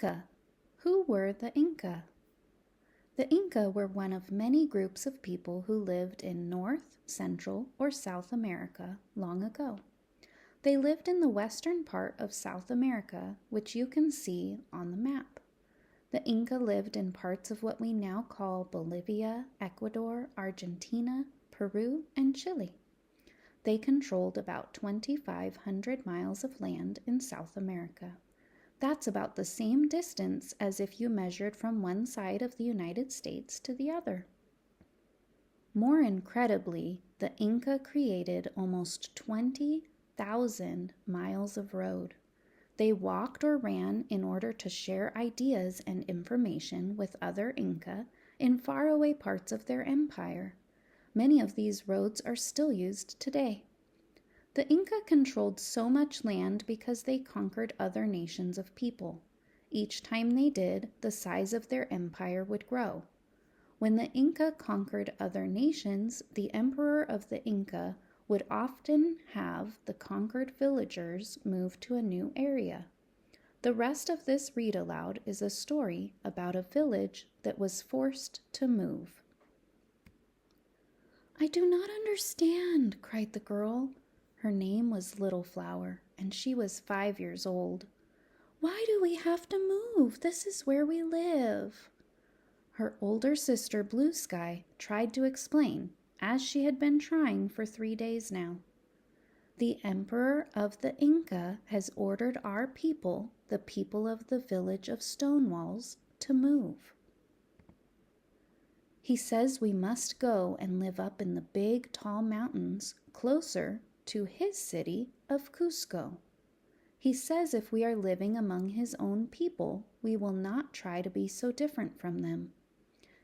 Inca. Who were the Inca? The Inca were one of many groups of people who lived in North, Central, or South America long ago. They lived in the western part of South America, which you can see on the map. The Inca lived in parts of what we now call Bolivia, Ecuador, Argentina, Peru, and Chile. They controlled about 2,500 miles of land in South America. That's about the same distance as if you measured from one side of the United States to the other. More incredibly, the Inca created almost 20,000 miles of road. They walked or ran in order to share ideas and information with other Inca in faraway parts of their empire. Many of these roads are still used today. The Inca controlled so much land because they conquered other nations of people. Each time they did, the size of their empire would grow. When the Inca conquered other nations, the emperor of the Inca would often have the conquered villagers move to a new area. The rest of this read aloud is a story about a village that was forced to move. "I do not understand," cried the girl. Her name was Little Flower, and she was 5 years old. "Why do we have to move? This is where we live." Her older sister, Blue Sky, tried to explain, as she had been trying for 3 days now. "The emperor of the Inca has ordered our people, the people of the village of Stone Walls, to move. He says we must go and live up in the big, tall mountains closer to his city of Cusco. He says if we are living among his own people, we will not try to be so different from them.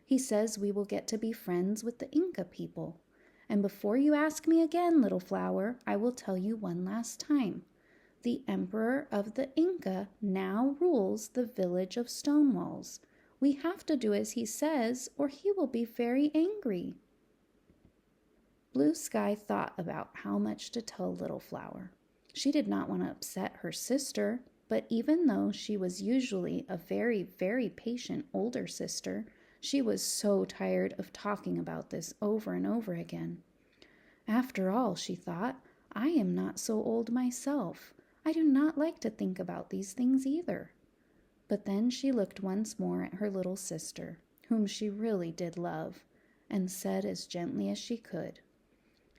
He says we will get to be friends with the Inca people. And before you ask me again, Little Flower, I will tell you one last time. The emperor of the Inca now rules the village of Stone Walls. We have to do as he says, or he will be very angry." Blue Sky thought about how much to tell Little Flower. She did not want to upset her sister, but even though she was usually a very, very patient older sister, she was so tired of talking about this over and over again. After all, she thought, I am not so old myself. I do not like to think about these things either. But then she looked once more at her little sister, whom she really did love, and said as gently as she could,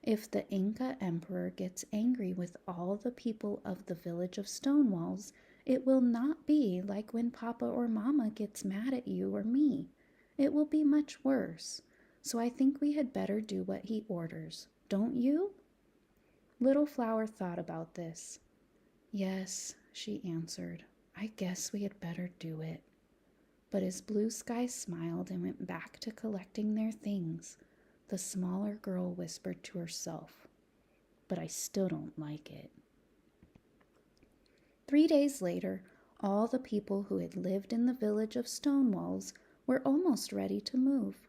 "If the Inca emperor gets angry with all the people of the village of Stone Walls, it will not be like when Papa or Mama gets mad at you or me. It will be much worse. So I think we had better do what he orders. Don't you?" Little Flower thought about this. "Yes," she answered, "I guess we had better do it." But as Blue Sky smiled and went back to collecting their things, the smaller girl whispered to herself, "But I still don't like it." 3 days later, all the people who had lived in the village of Stone Walls were almost ready to move.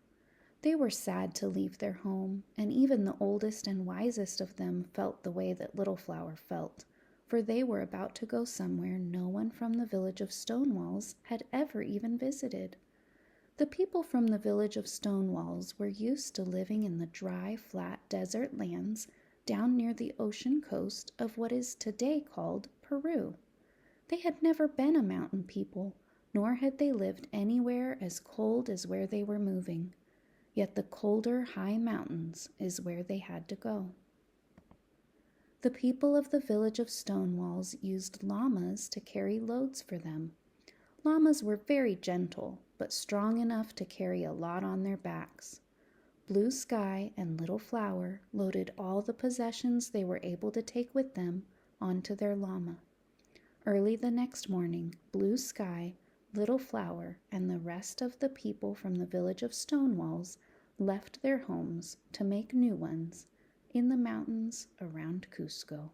They were sad to leave their home, and even the oldest and wisest of them felt the way that Little Flower felt, for they were about to go somewhere no one from the village of Stone Walls had ever even visited. The people from the village of Stone Walls were used to living in the dry, flat desert lands down near the ocean coast of what is today called Peru. They had never been a mountain people, nor had they lived anywhere as cold as where they were moving. Yet the colder high mountains is where they had to go. The people of the village of Stone Walls used llamas to carry loads for them. Llamas were very gentle, but strong enough to carry a lot on their backs. Blue Sky and Little Flower loaded all the possessions they were able to take with them onto their llama. Early the next morning, Blue Sky, Little Flower, and the rest of the people from the village of Stone Walls left their homes to make new ones in the mountains around Cusco.